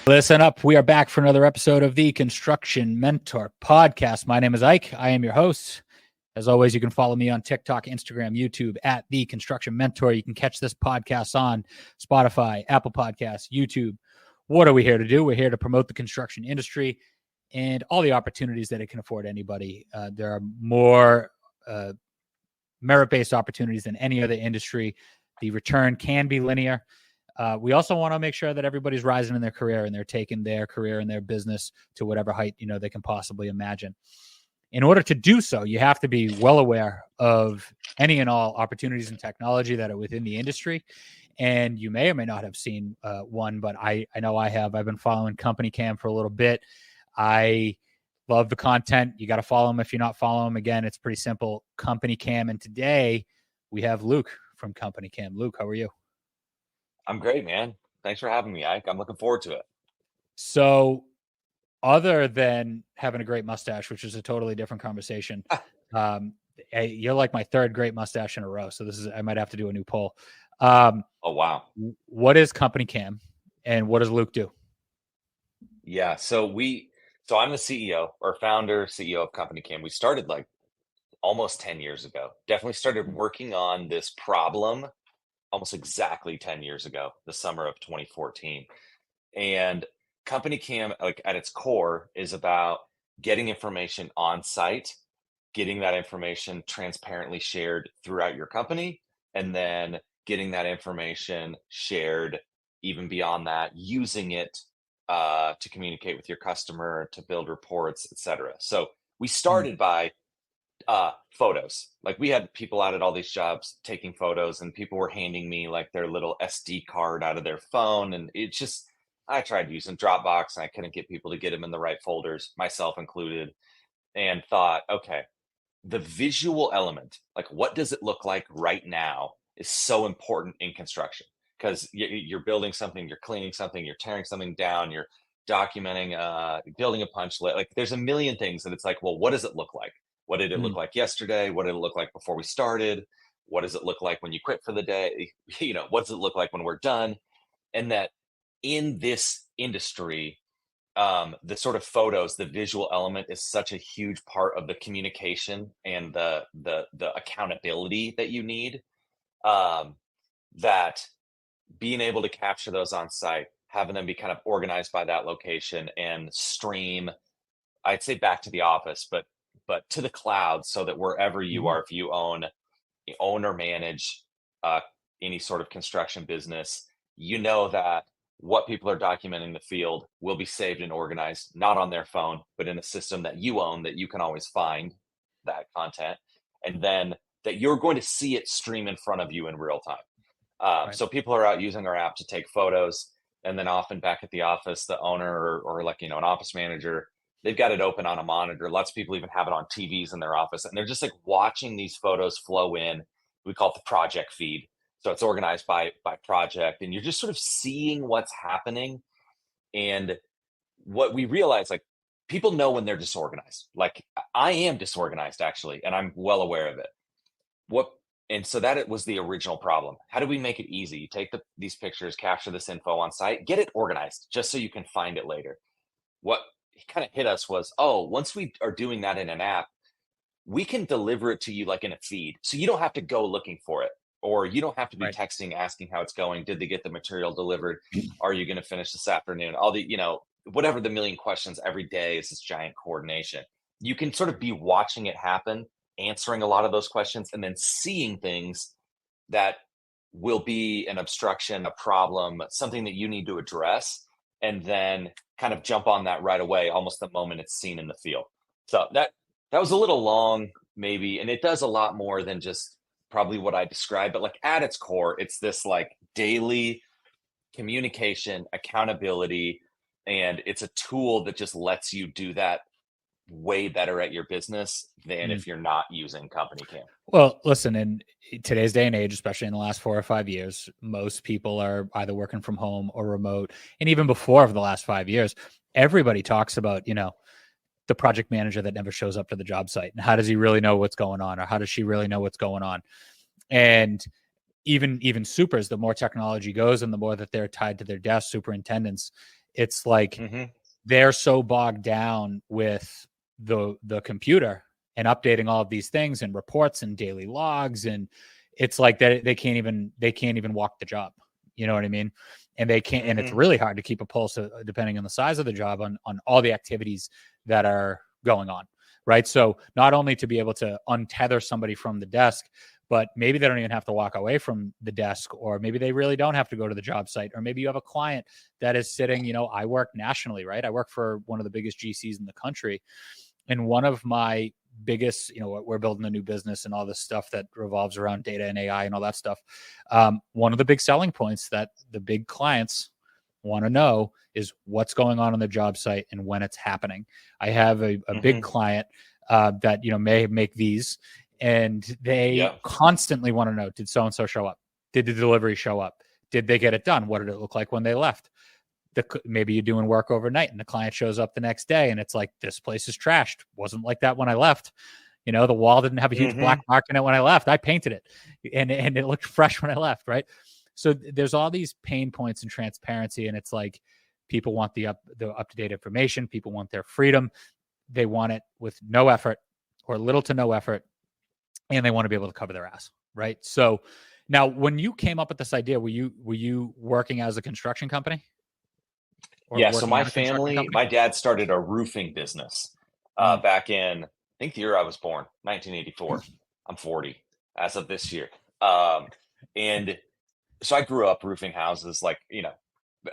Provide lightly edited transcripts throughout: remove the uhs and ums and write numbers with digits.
Listen up. We are back for another episode of the Construction Mentor Podcast. My name is Ike. I am your host. As always, you can follow me on TikTok, Instagram, YouTube at The Construction Mentor. You can catch this podcast on Spotify, Apple Podcasts, YouTube. What are we here to do? We're here to promote the construction industry and all the opportunities that it can afford anybody. There are more merit-based opportunities than any other industry. The return can be linear. We also want to make sure that everybody's rising in their career and they're taking their career and their business to whatever height, they can possibly imagine. In order to do so, you have to be well aware of any and all opportunities in technology that are within the industry. And you may or may not have seen one, but I know I have. I've been following CompanyCam for a little bit. I love the content. You got to follow them if you're not following them. Again, it's pretty simple, CompanyCam. And today we have Luke from CompanyCam. Luke, how are you? I'm great, man. Thanks for having me, Ike. I'm looking forward to it. So other than having a great mustache, which is a totally different conversation, you're like my third great mustache in a row. So I might have to do a new poll. Oh, wow. What is CompanyCam and what does Luke do? Yeah. So I'm the CEO or founder, CEO of CompanyCam. We started like almost 10 years ago. Definitely started working on this problem almost exactly 10 years ago, the summer of 2014. And CompanyCam, like at its core, is about getting information on site, getting that information transparently shared throughout your company, and then getting that information shared even beyond that, using it to communicate with your customer, to build reports, etc. So we started by photos. Like we had people out at all these jobs taking photos and people were handing me like their little SD card out of their phone. And I tried using Dropbox and I couldn't get people to get them in the right folders, myself included, and thought, okay, the visual element, like what does it look like right now, is so important in construction because you're building something, you're cleaning something, you're tearing something down, you're documenting, building a punch list. Like there's a million things that it's like, well, what does it look like? What did it look like yesterday? What did it look like before we started? What does it look like when you quit for the day? What does it look like when we're done? And that in this industry, the sort of photos, the visual element is such a huge part of the communication and the accountability that you need, that being able to capture those on site, having them be kind of organized by that location and stream, I'd say back to the office, but to the cloud, so that wherever you are, if you own or manage any sort of construction business, that what people are documenting in the field will be saved and organized, not on their phone, but in a system that you own, that you can always find that content. And then that you're going to see it stream in front of you in real time. Right. So people are out using our app to take photos. And then often back at the office, the owner or like, an office manager, they've got it open on a monitor. Lots of people even have it on TVs in their office. And they're just like watching these photos flow in. We call it the project feed. So it's organized by project. And you're just sort of seeing what's happening. And what we realize, like, people know when they're disorganized. Like, I am disorganized, actually, and I'm well aware of it. And so that it was the original problem. How do we make it easy? You take these pictures, capture this info on site, get it organized just so you can find it later. What kind of hit us was, once we are doing that in an app, we can deliver it to you like in a feed. So you don't have to go looking for it, or you don't have to be texting, asking how it's going. Did they get the material delivered? Are you going to finish this afternoon? All the, whatever the million questions every day is, this giant coordination. You can sort of be watching it happen, answering a lot of those questions, and then seeing things that will be an obstruction, a problem, something that you need to address, and then kind of jump on that right away, almost the moment it's seen in the field. So that was a little long, maybe, and it does a lot more than just probably what I described, but like at its core, it's this like daily communication, accountability, and it's a tool that just lets you do that way better at your business than if you're not using CompanyCam. Well, listen, in today's day and age, especially in the last 4 or 5 years, most people are either working from home or remote. And even before, for the last 5 years, everybody talks about, the project manager that never shows up to the job site. And how does he really know what's going on? Or how does she really know what's going on? And even supers, the more technology goes and the more that they're tied to their desk, superintendents, It's like they're so bogged down with the computer and updating all of these things and reports and daily logs, and it's like that they can't even walk the job. You know what I mean? And they can't, and it's really hard to keep a pulse depending on the size of the job on all the activities that are going on. Right. So not only to be able to untether somebody from the desk, but maybe they don't even have to walk away from the desk, or maybe they really don't have to go to the job site, or maybe you have a client that is sitting, you know, I work nationally, right? I work for one of the biggest GCs in the country. And one of my biggest, you know, we're building a new business and all this stuff that revolves around data and AI and all that stuff. One of the big selling points that the big clients want to know is what's going on the job site and when it's happening. I have a big client that, you know, may make these, and they constantly want to know, did so-and-so show up? Did the delivery show up? Did they get it done? What did it look like when they left? Maybe you're doing work overnight and the client shows up the next day and it's like, this place is trashed. Wasn't like that when I left. You know, the wall didn't have a huge black mark in it when I left. I painted it and it looked fresh when I left. Right. So there's all these pain points in transparency. And it's like, people want the up-to-date information. People want their freedom. They want it with no effort or little to no effort. And they want to be able to cover their ass. Right. So now when you came up with this idea, were you working as a construction company? So my family, my dad started a roofing business back in, I think the year I was born, 1984. I'm 40 as of this year. And so I grew up roofing houses, like, you know,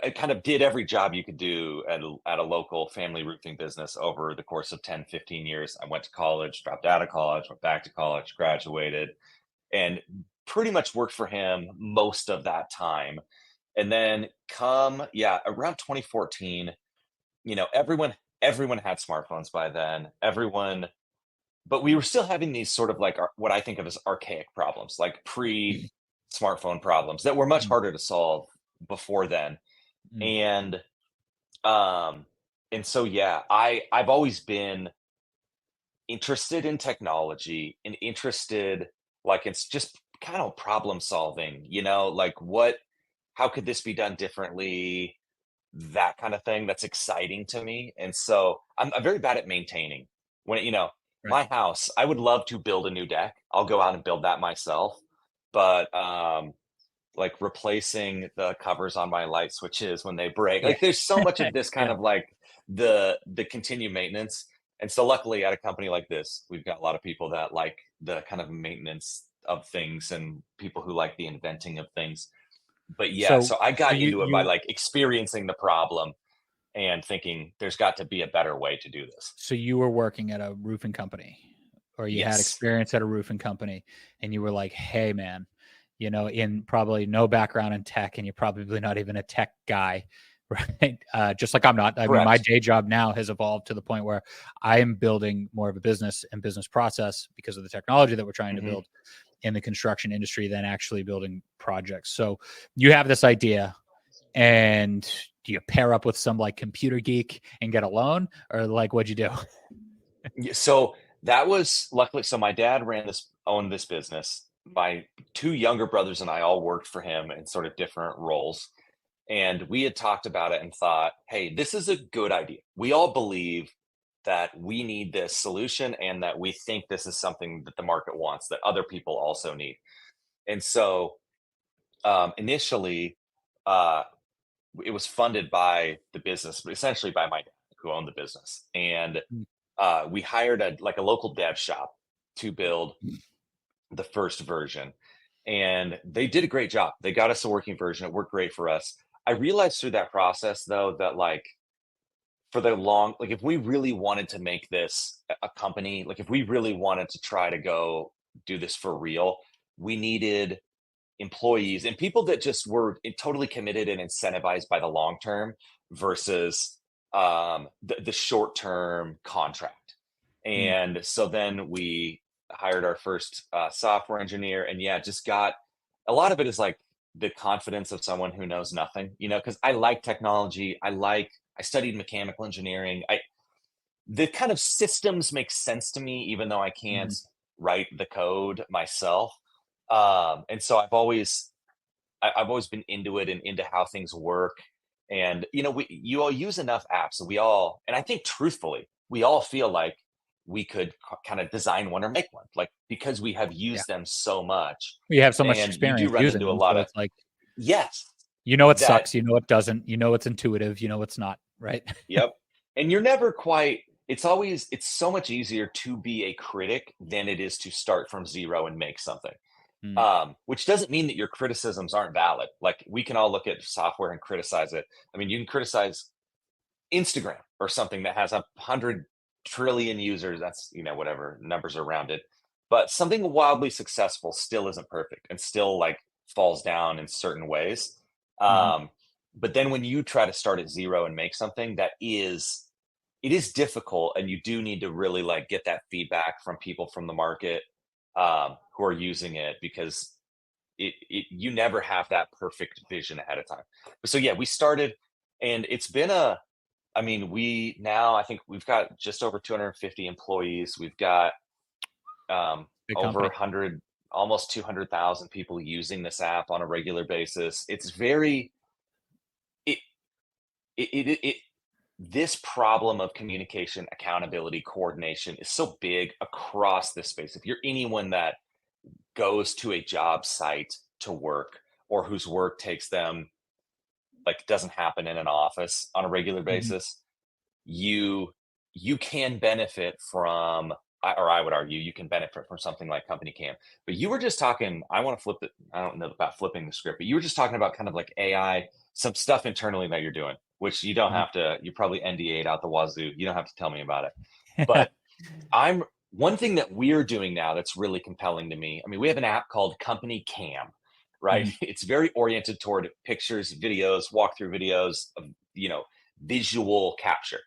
I kind of did every job you could do at a local family roofing business over the course of 10, 15 years. I went to college, dropped out of college, went back to college, graduated, and pretty much worked for him most of that time. And then around 2014, you know, everyone had smartphones by then. But we were still having these sort of like what I think of as archaic problems, like pre-smartphone problems that were much harder to solve before then. And so I've always been interested in technology and interested, like, it's just kind of problem solving, you know, like how could this be done differently? That kind of thing. That's exciting to me. And so I'm very bad at maintaining. When, you know, my house, I would love to build a new deck. I'll go out and build that myself. But like replacing the covers on my light switches when they break, like there's so much of this kind of like the continued maintenance. And so luckily at a company like this, we've got a lot of people that like the kind of maintenance of things and people who like the inventing of things. But so I got into it by like experiencing the problem and thinking there's got to be a better way to do this. So you were working at a roofing company, or you had experience at a roofing company, and you were like, hey man, you know, in probably no background in tech, and you're probably not even a tech guy, right? Just like I'm not. I mean, my day job now has evolved to the point where I am building more of a business and business process because of the technology that we're trying to build in the construction industry than actually building projects. So you have this idea, and do you pair up with some like computer geek and get a loan, or like, what'd you do? So that was luckily, so my dad owned this business. My two younger brothers and I all worked for him in sort of different roles. And we had talked about it and thought, hey, this is a good idea. We all believe that we need this solution and that we think this is something that the market wants, that other people also need. And so initially, it was funded by the business, but essentially by my dad, who owned the business. And we hired a local dev shop to build the first version. And they did a great job. They got us a working version. It worked great for us. I realized through that process, though, that like for the like if we really wanted to make this a company, like if we really wanted to try to go do this for real, we needed employees and people that just were totally committed and incentivized by the long term versus the short term contract. And so then we hired our first software engineer, and just got a lot of it is like the confidence of someone who knows nothing, you know, because I like technology. I studied mechanical engineering. The kind of systems make sense to me, even though I can't write the code myself. And so I've always been into it and into how things work. And you all use enough apps, and I think truthfully, we all feel like we could kind of design one or make one, like because we have Yeah. used them so much. We have so much And you do experience run using into a them. lot So of, it's like, yes, it that, sucks, it doesn't, it's intuitive, it's not, right? yep. And you're never quite, it's so much easier to be a critic than it is to start from zero and make something. Mm. Which doesn't mean that your criticisms aren't valid. Like, we can all look at software and criticize it. I mean, you can criticize Instagram or something that has 100 trillion users. That's, whatever numbers are rounded. But something wildly successful still isn't perfect and still like falls down in certain ways. Mhm. But then when you try to start at zero and make something it is difficult, and you do need to really like get that feedback from people from the market who are using it, because you never have that perfect vision ahead of time. So yeah, we started, and it's been I think we've got just over 250 employees. We've got Big over company. 100, almost 200,000 people using this app on a regular basis. It's very, it, it, this problem of communication, accountability, coordination is so big across this space. If you're anyone that goes to a job site to work, or whose work takes them, like, doesn't happen in an office on a regular Mhm. basis, you you can benefit from, or I would argue you can benefit from something like CompanyCam. But you were just talking, I want to flip it, I don't know about flipping the script, but you were just talking about kind of like AI, some stuff internally that you're doing, which you don't Mhm. have to, you probably NDA'd out the wazoo. You don't have to tell me about it. But I'm one thing that we're doing now that's really compelling to me. I mean, we have an app called CompanyCam, right? Mhm. It's very oriented toward pictures, videos, walkthrough videos of, visual capture.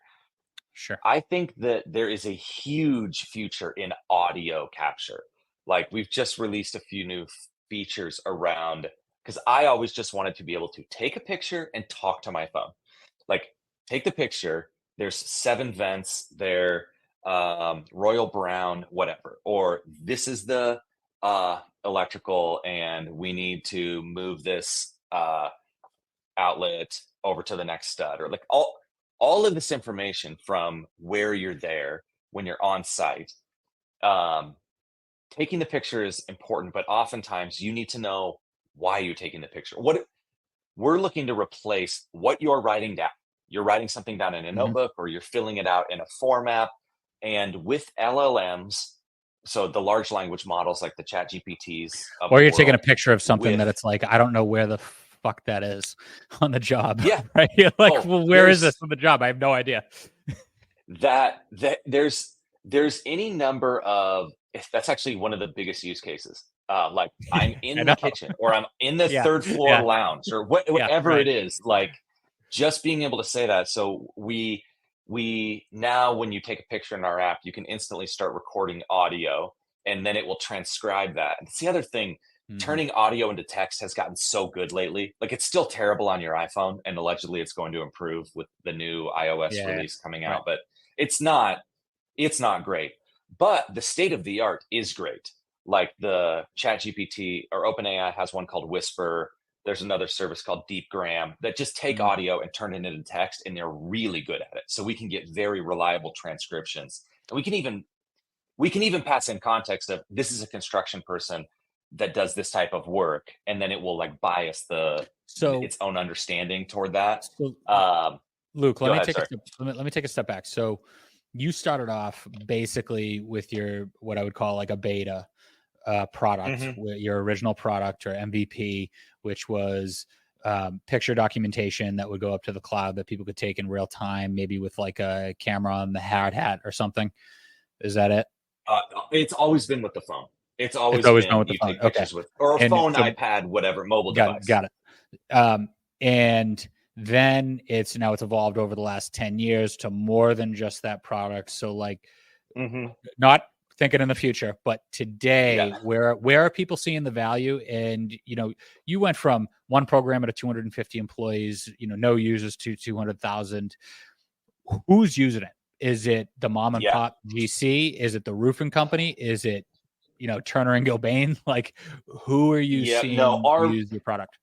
Sure. I think that there is a huge future in audio capture. Like, we've just released a few new features around, because I always just wanted to be able to take a picture and talk to my phone. Like, take the picture, there's 7 vents there, royal brown, whatever, or this is the electrical, and we need to move this outlet over to the next stud, or like all of this information from where you're there when you're on site. um, Taking the picture is important, but oftentimes you need to know why you're taking the picture. What we're looking to replace what you're writing down. You're writing something down in a Mhm. notebook, or you're filling it out in a format. And with LLMs, so the large language models like the chat GPTs of Or the you're taking a world, picture of something with, that it's like, I don't know where the fuck that is on the job, yeah, right? You're like, oh, well, where is this there's on the job? I have no idea. that there's any number of, that's actually one of the biggest use cases. Like, I'm I in the know. kitchen, or I'm in the Yeah. third floor Yeah. lounge, or Yeah. whatever it Right. is. Like, just being able to say that. So we now, when you take a picture in our app, you can instantly start recording audio, and then it will transcribe that. And it's the other thing. Mhm. Turning audio into text has gotten so good lately. Like, it's still terrible on your iPhone, and allegedly it's going to improve with the new iOS Yeah. release coming Right. out, but it's not great. But the state of the art is great. Like, the chat GPT, or OpenAI has one called Whisper. There's another service called DeepGram that just take Mhm. audio and turn it into text, and they're really good at it. So we can get very reliable transcriptions. And we can even pass in context of, this is a construction person that does this type of work, and then it will like bias So, its own understanding toward that. so um Luke, Go ahead, sorry. let me take a step back. So you started off basically with your, what I would call like a beta product, Hmm. your original product or MVP, which was picture documentation that would go up to the cloud that people could take in real time, maybe with like a camera on the hard hat or something. Is that it? It's always been with the phone. It's It's always always been been, with the you phone. take Okay. pictures with, or a And phone, so iPad, whatever, mobile got it. device. Got it. And then it's evolved over the last 10 years to more than just that product. So like, Hmm. not thinking in the future, but Yeah. today, where are people seeing the value? And you went from one programmer to 250 employees, no users, to 200,000. Who's using it? Is it the mom and Yeah. pop GC? Is it the roofing company? Is it Turner and Gilbane? Like, who are you Yeah. No, seeing use your product?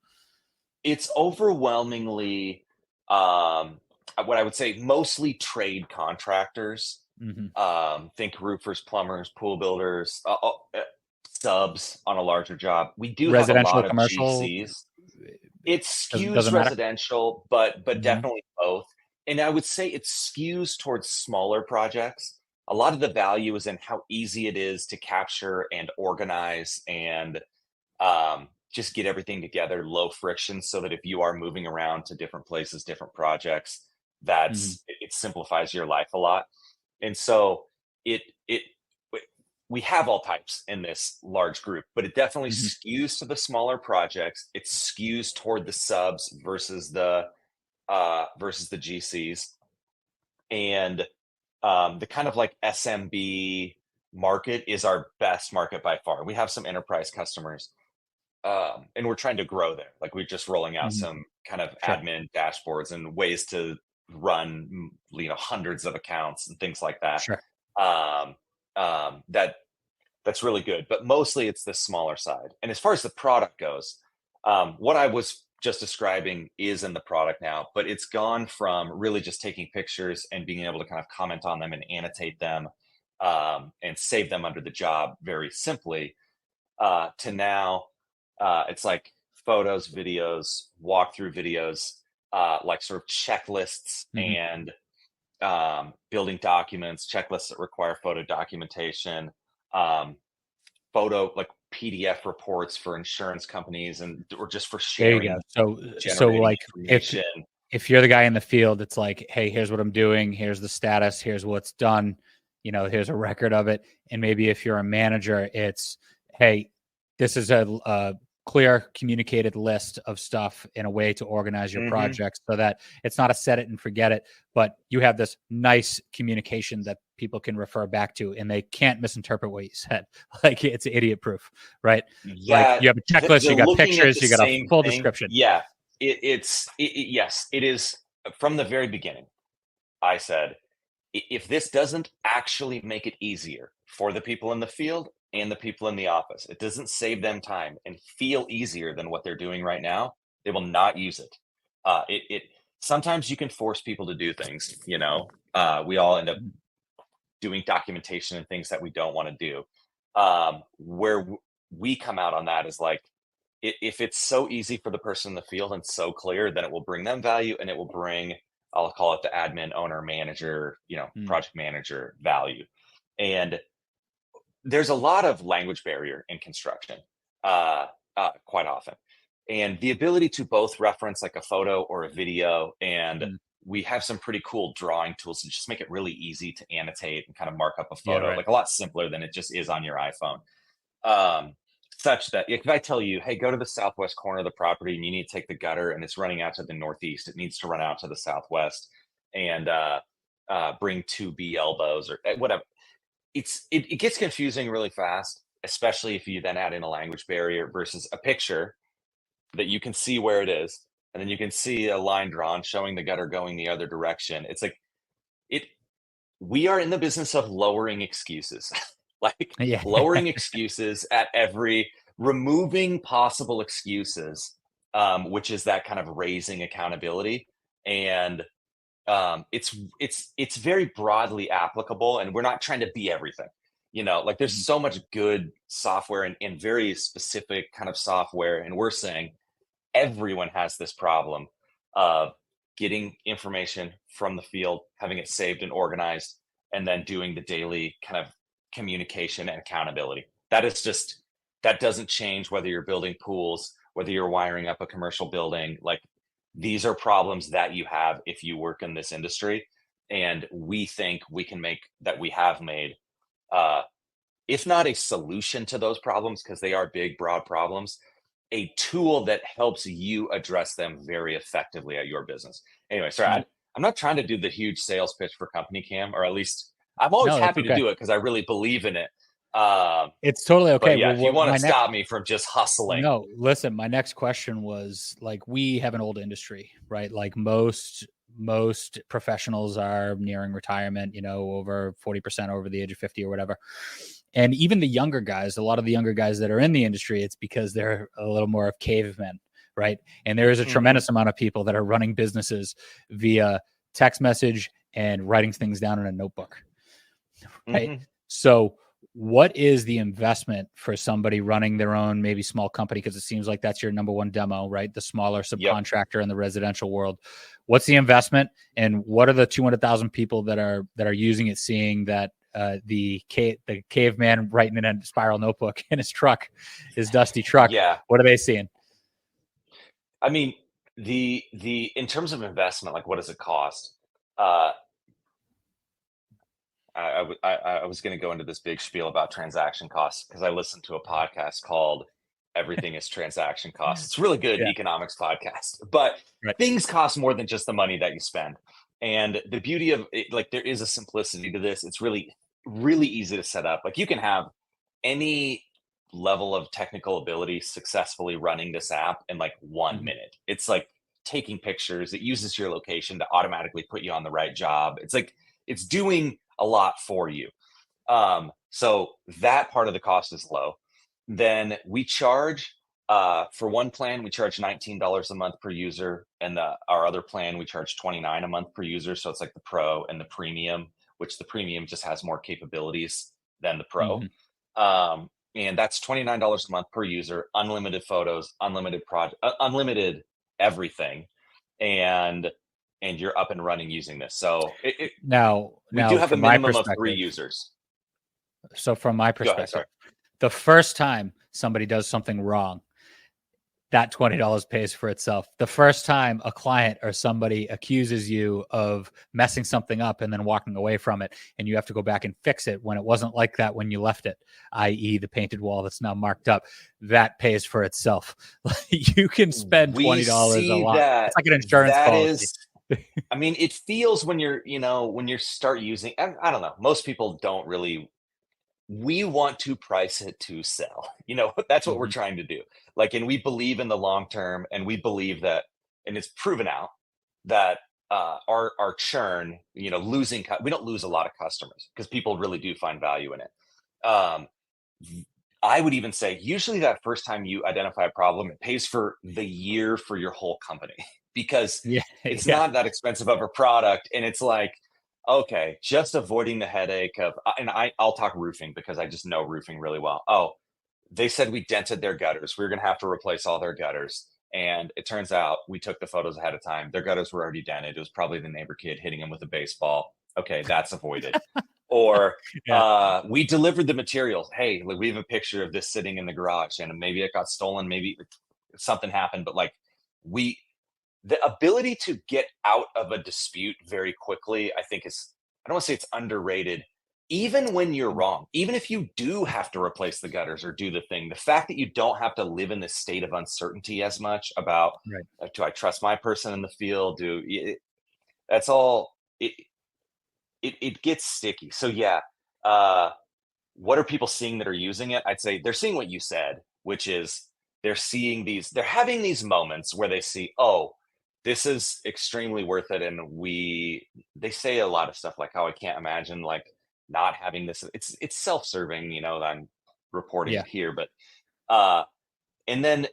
it's overwhelmingly, what I would say, mostly trade contractors. Hmm. Think roofers, plumbers, pool builders, subs on a larger job. We do have a Residential, lot of commercial, GCs. It doesn't skews matter. residential, but Hmm. definitely both. And I would say it skews towards smaller projects. A lot of the value is in how easy it is to capture and organize and just get everything together, low friction, so that if you are moving around to different places, different projects, Hmm. it simplifies your life a lot. And so it it we have all types in this large group, but it definitely Hmm. skews to the smaller projects. It skews toward the subs versus the GCs, and the kind of like SMB market is our best market by far. We have some enterprise customers, and we're trying to grow there. Like we're just rolling out Hmm. some kind of Sure. admin dashboards and ways to run, hundreds of accounts and things like that. Sure. Um, that's really good, but mostly it's the smaller side. And as far as the product goes, what I was just describing is in the product now, but it's gone from really just taking pictures and being able to kind of comment on them and annotate them, and save them under the job very simply, to now it's like photos, videos, walkthrough videos, like sort of checklists Hmm. and building documents, checklists that require photo documentation, um, photo like PDF reports for insurance companies and or just for There you go. sharing, So generating like information. if you're the guy in the field, it's like, hey, here's what I'm doing, here's the status, here's what's done, here's a record of it. And maybe if you're a manager, it's, hey, this is a clear communicated list of stuff in a way to organize your Hmm. projects so that it's not a set it and forget it, but you have this nice communication that people can refer back to and they can't misinterpret what you said. Like it's idiot proof, right? Like Yeah, you have a checklist, the you got looking at pictures, the you got a same full thing. description. Yeah, yes, it is. From the very beginning, I said, If this doesn't actually make it easier for the people in the field and the people in the office, it doesn't save them time and feel easier than what they're doing right now, they will not use it. It sometimes you can force people to do things. We all end up Mhm. doing documentation and things that we don't want to do. Where we come out on that is like, if it's so easy for the person in the field and so clear, then it will bring them value and it will bring, I'll call it the admin, owner, manager, Mm. project manager value. And there's a lot of language barrier in construction, quite often. And the ability to both reference like a photo or a video, and Mm. we have some pretty cool drawing tools to just make it really easy to annotate and kind of mark up a Yeah, photo, right. like a lot simpler than it just is on your iPhone. Um, Such that if I tell you, hey, go to the southwest corner of the property and you need to take the gutter and it's running out to the northeast, it needs to run out to the southwest, and bring two B elbows or whatever. It gets confusing really fast, especially if you then add in a language barrier versus a picture that you can see where it is, and then you can see a line drawn showing the gutter going the other direction. It's like it we are in the business of lowering excuses. Like Yeah. lowering excuses at every removing possible excuses, which is that kind of raising accountability. And it's very broadly applicable, and we're not trying to be everything. Like there's Mhm. so much good software and very specific kind of software, and we're saying everyone has this problem of getting information from the field, having it saved and organized, and then doing the daily kind of communication and accountability. That doesn't change whether you're building pools, whether you're wiring up a commercial building. Like these are problems that you have if you work in this industry. And we think we have made, uh, if not a solution to those problems, because they are big, broad problems, a tool that helps you address them very effectively at your business. Anyway, sorry, Mhm. I'm not trying to do the huge sales pitch for CompanyCam, or at least I'm always No, that's happy to okay. do it because I really believe in it. Um, It's totally but okay. yeah, Well, if you what want to my next stop me from just hustling, no, listen, my next question was like we have an old industry, right? Like most professionals are nearing retirement, over 40% over the age of 50 or whatever. And even the younger guys, a lot of the younger guys that are in the industry, it's because they're a little more of cavemen, right? And there is a Mhm. tremendous amount of people that are running businesses via text message and writing things down in a notebook, right? Mhm. So what is the investment for somebody running their own maybe small company? Because it seems like that's your number one demo, right? The smaller Yep. subcontractor in the residential world. What's the investment, and what are the 200,000 people that are using it, seeing that the caveman writing in a spiral notebook in his truck, his dusty truck? Yeah. What are they seeing? I mean, the in terms of investment, like what does it cost? Uh, I was going to go into this big spiel about transaction costs because I listened to a podcast called Everything is Transaction Costs. It's a really good Yeah, economics podcast, but right. things cost more than just the money that you spend. And the beauty of it, like there is a simplicity to this. It's really, really easy to set up. Like you can have any level of technical ability successfully running this app in like 1 minute. It's like taking pictures. It uses your location to automatically put you on the right job. It's like it's doing a lot for you. So that part of the cost is low. Then we charge for one plan, we charge $19 a month per user, and our other plan we charge $29 a month per user. So it's like the pro and the premium, which the premium just has more capabilities than the pro. Mm-hmm. And that's $29 a month per user, unlimited photos, unlimited project, unlimited everything, and you're up and running using this. So we do Now, have a from my minimum of 3 perspective, users. so from my Go ahead. perspective, Sorry. the first time somebody does something wrong, that $20 pays for itself. The first time a client or somebody accuses you of messing something up and then walking away from it, and you have to go back and fix it when it wasn't like that when you left it, i.e. the painted wall that's now marked up, that pays for itself. You can spend We $20 a see lot. that It's like an insurance that policy. is I mean, it feels when when you start using I don't know, most people don't really we want to price it to sell. That's what we're Mhm. trying to do. Like, and we believe in the long term, and we believe that, and it's proven out that our churn, we don't lose a lot of customers because people really do find value in it. Um, I would even say usually that first time you identify a problem, it pays for the year for your whole company because Yeah, it's yeah. not that expensive of a product. And it's like, okay, just avoiding the headache of, and I'll talk roofing because I just know roofing really well. Oh, they said we dented their gutters. We were going to have to replace all their gutters. And it turns out we took the photos ahead of time. Their gutters were already dented. It was probably the neighbor kid hitting them with a baseball. Okay, that's avoided. Or Yeah. we delivered the materials. Hey, like, we have a picture of this sitting in the garage, and maybe it got stolen. Maybe something happened, but like we, the ability to get out of a dispute very quickly, I think is, I don't want to say it's underrated. Even when you're wrong, even if you do have to replace the gutters or do the thing, the fact that you don't have to live in this state of uncertainty as much about, Right. do I trust my person in the field? That's all. It gets sticky. So yeah, uh, what are people seeing that are using it? I'd say they're seeing what you said, which is they're having these moments where they see, oh, this is extremely worth it. And they say a lot of stuff like, oh, I can't imagine like not having this. It's self-serving, that I'm reporting Yeah. it here, but, uh, and then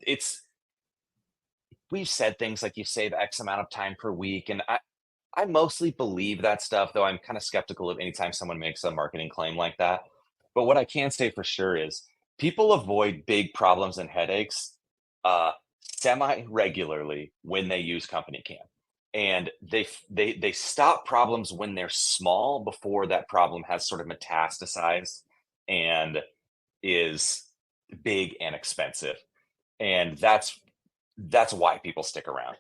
it's, we've said things like you save X amount of time per week. And I mostly believe that stuff, though I'm kind of skeptical of anytime someone makes a marketing claim like that. But what I can say for sure is people avoid big problems and headaches uh, semi regularly when they use CompanyCam, and they stop problems when they're small before that problem has sort of metastasized and is big and expensive, and that's why people stick around.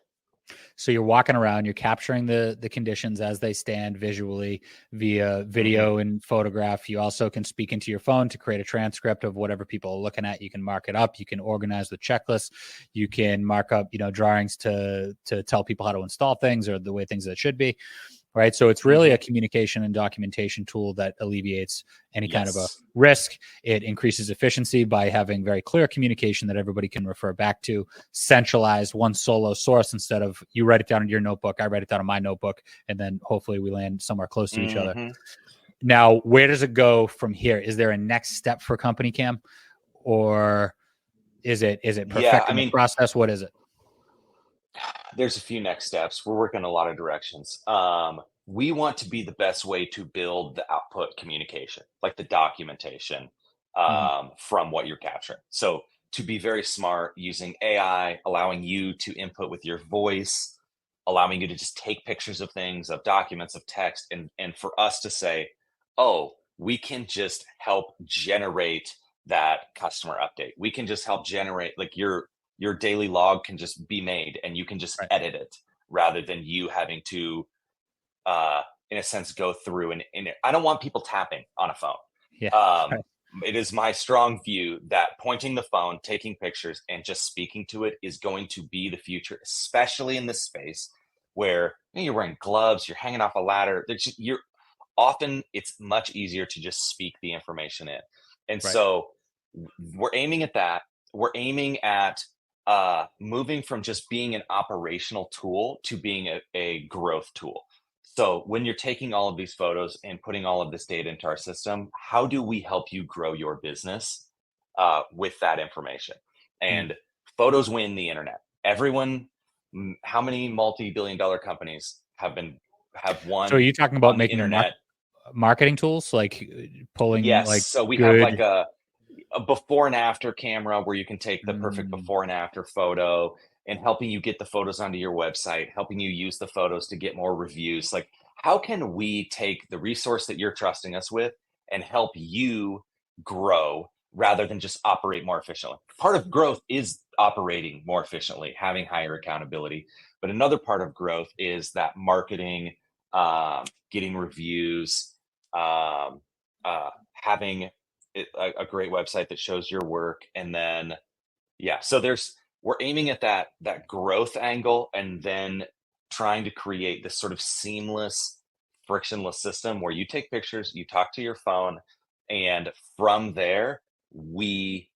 So you're walking around, you're capturing the conditions as they stand visually via Hmm. video and photograph. You also can speak into your phone to create a transcript of whatever people are looking at. You can mark it up. You can organize the checklist. You can mark up, drawings to tell people how to install things or the way things that should be. Right. So it's really Hmm. a communication and documentation tool that alleviates any kind of a Yes. risk. It increases efficiency by having very clear communication that everybody can refer back to, centralized, one solo source instead of you write it down in your notebook, I write it down in my notebook, and then hopefully we land somewhere close to each other. Hmm. Now, where does it go from here? Is there a next step for CompanyCam, or Is it Yeah, perfecting the process? What is it? there's a few next steps. We're working in a lot of directions. We want to be the best way to build the output communication, like the documentation, from what you're capturing. So to be very smart using AI, allowing you to input with your voice, allowing you to just take pictures of things, of documents, of text, and for us to say, oh, we can just help generate that customer update. We can just help generate, like, your daily log can just be made and you can just Right. edit it rather than you having to in a sense go through and I don't want people tapping on a phone. Yeah. um, it is my strong view that pointing the phone, taking pictures, and just speaking to it is going to be the future, especially in this space where you're wearing gloves, you're hanging off a ladder. You're often, it's much easier to just speak the information in. And Right. so we're aiming at that. We're aiming at moving from just being an operational tool to being a growth tool. So when you're taking all of these photos and putting all of this data into our system, how do we help you grow your business with that information? And photos win the internet. Everyone, how many multi-billion-dollar companies have So are won you talking about on the making internet? marketing tools, like pulling Yes. like So we have like good? a before and after camera where you can take the perfect before and after photo, and helping you get the photos onto your website, helping you use the photos to get more reviews. Like, how can we take the resource that you're trusting us with and help you grow rather than just operate more efficiently? Part of growth is operating more efficiently, having higher accountability. But another part of growth is that marketing, getting reviews, having a great website that shows your work. And then so we're aiming at that growth angle, and then trying to create this sort of seamless, frictionless system where you take pictures, you talk to your phone, and from there we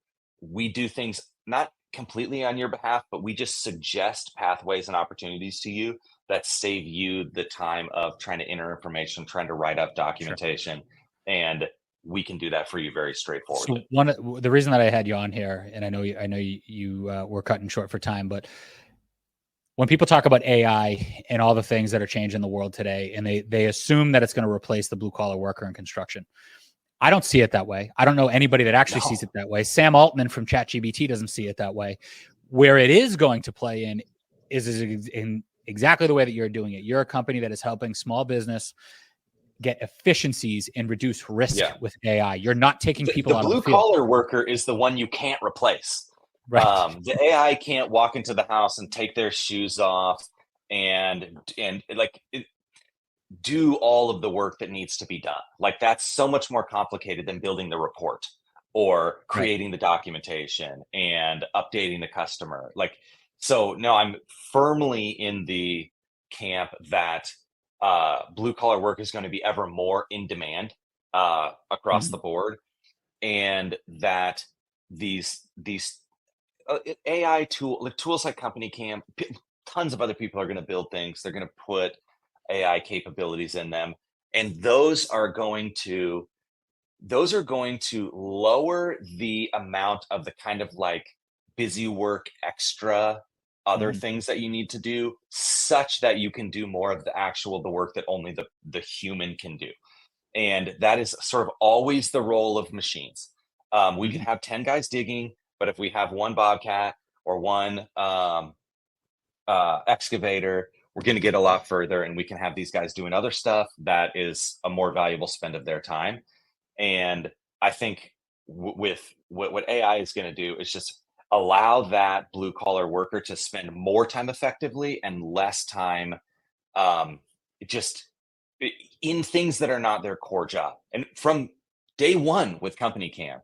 do things not completely on your behalf, but we just suggest pathways and opportunities to you that save you the time of trying to enter information, trying to write up Sure. documentation, and we can do that for you very straightforwardly. So the reason that I had you on here, and I know you were cutting short for time, but when people talk about AI and all the things that are changing the world today, and they assume that it's going to replace the blue collar worker in construction, I don't see it that way. I don't know anybody that actually sees it that way. Sam Altman from ChatGPT doesn't see it that way. Where it is going to play in is in exactly the way that you're doing it. You're a company that is helping small business get efficiencies and reduce risk with AI. You're not taking people The out of the blue field. collar worker is the one you can't replace. Right. The AI can't walk into the house and take their shoes off and like do all of the work that needs to be done. Like, that's so much more complicated than building the report or Right. creating the documentation and updating the customer. Like, so no, I'm firmly in the camp that blue collar work is going to be ever more in demand across the board, and that these AI tools like CompanyCam, tons of other people are going to build things. They're going to put AI capabilities in them, and those are going to lower the amount of the kind of like busy work, extra other things that you need to do, such that you can do more of the work that only the human can do. And that is sort of always the role of machines. We can have 10 guys digging, but if we have one bobcat or one excavator, we're going to get a lot further, and we can have these guys doing other stuff that is a more valuable spend of their time. And I think with what AI is going to do is just allow that blue collar worker to spend more time effectively and less time just in things that are not their core job. And from day one with CompanyCam,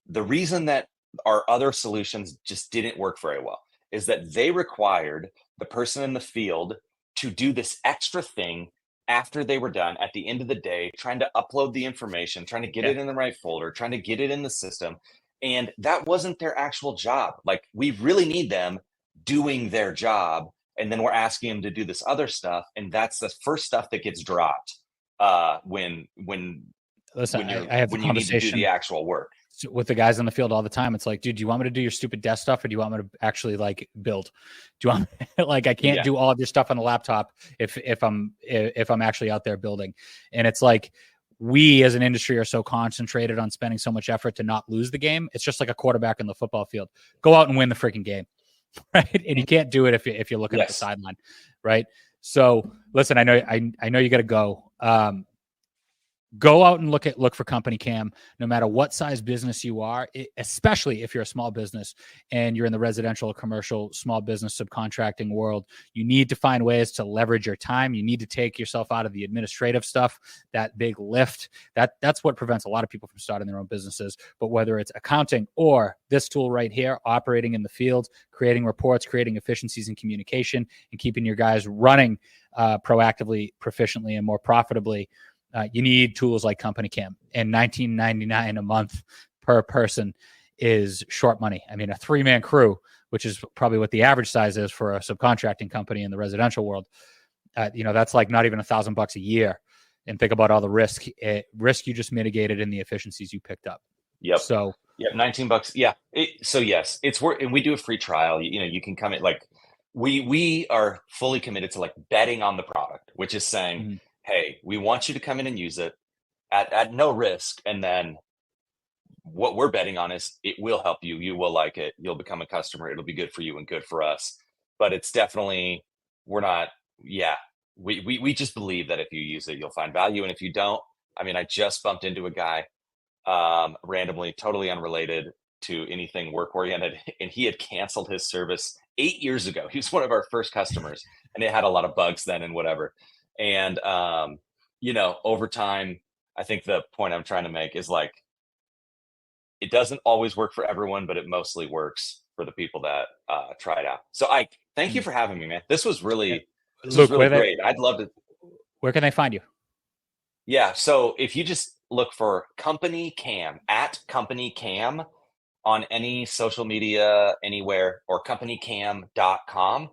the reason that our other solutions just didn't work very well is that they required the person in the field to do this extra thing after they were done at the end of the day, trying to upload the information, trying to get it in the right folder, trying to get it in the system. And that wasn't their actual job. Like, we really need them doing their job. And then we're asking them to do this other stuff. And that's the first stuff that gets dropped when Listen, when I have the you need to do conversation. the actual work. with the guys on the field all the time. It's like, dude, do you want me to do your stupid desk stuff, or do you want me to actually like build? Do you want like I can't do all of your stuff on the laptop if I'm actually out there building? And it's like, we as an industry are so concentrated on spending so much effort to not lose the game. It's just like a quarterback in the football field. Go out and win the freaking game, right? And you can't do it if you're looking at the sideline, right? So listen, I know you got to go. Go out and look for CompanyCam, no matter what size business you are, especially if you're a small business and you're in the residential or commercial small business subcontracting world. You need to find ways to leverage your time. You need to take yourself out of the administrative stuff, that big lift. That's what prevents a lot of people from starting their own businesses. But whether it's accounting or this tool right here, operating in the field, creating reports, creating efficiencies in communication, and keeping your guys running proactively, proficiently, and more profitably, you need tools like CompanyCam, and $19.99 a month per person is short money. I mean, a 3-man crew, which is probably what the average size is for a subcontracting company in the residential world, that's like not even $1,000 a year. And think about all the risk you just mitigated and the efficiencies you picked up. Yep. So yeah, $19. Yeah. So yes, it's worth, and we do a free trial. You can come in, like we are fully committed to like betting on the product, which is saying, hey, we want you to come in and use it at no risk. And then what we're betting on is it will help you. You will like it. You'll become a customer. It'll be good for you and good for us. But it's definitely, we just believe that if you use it, you'll find value. And if you don't, I mean, I just bumped into a guy randomly, totally unrelated to anything work oriented, and he had canceled his service 8 years ago. He was one of our first customers, and it had a lot of bugs then and whatever. And, over time, I think the point I'm trying to make is like, it doesn't always work for everyone, but it mostly works for the people that try it out. So thank you for having me, man. This was really great. I'd love to. Where can they find you? Yeah. So if you just look for CompanyCam, at CompanyCam on any social media, anywhere, or companycam.com.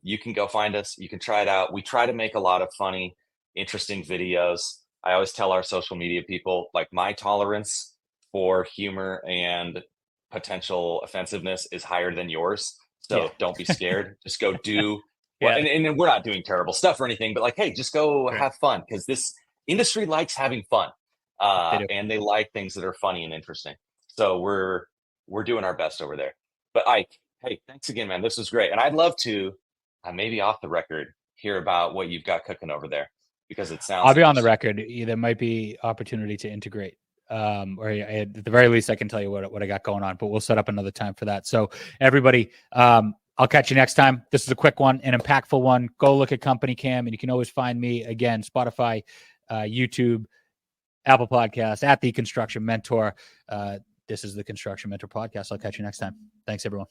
You can go find us. You can try it out. We try to make a lot of funny, interesting videos. I always tell our social media people, like, my tolerance for humor and potential offensiveness is higher than yours. So don't be scared. Just go do well. And we're not doing terrible stuff or anything, but like, hey, just go have fun, because this industry likes having fun. And they like things that are funny and interesting. So we're doing our best over there. But Ike, hey, thanks again, man. This was great. And I'd love to, maybe off the record, hear about what you've got cooking over there, because it sounds. I'll be on the record. There might be opportunity to integrate, or at the very least, I can tell you what I got going on. But we'll set up another time for that. So everybody, I'll catch you next time. This is a quick one, an impactful one. Go look at CompanyCam, and you can always find me again, Spotify, YouTube, Apple Podcasts, at The Construction Mentor. This is the Construction Mentor Podcast. I'll catch you next time. Thanks, everyone.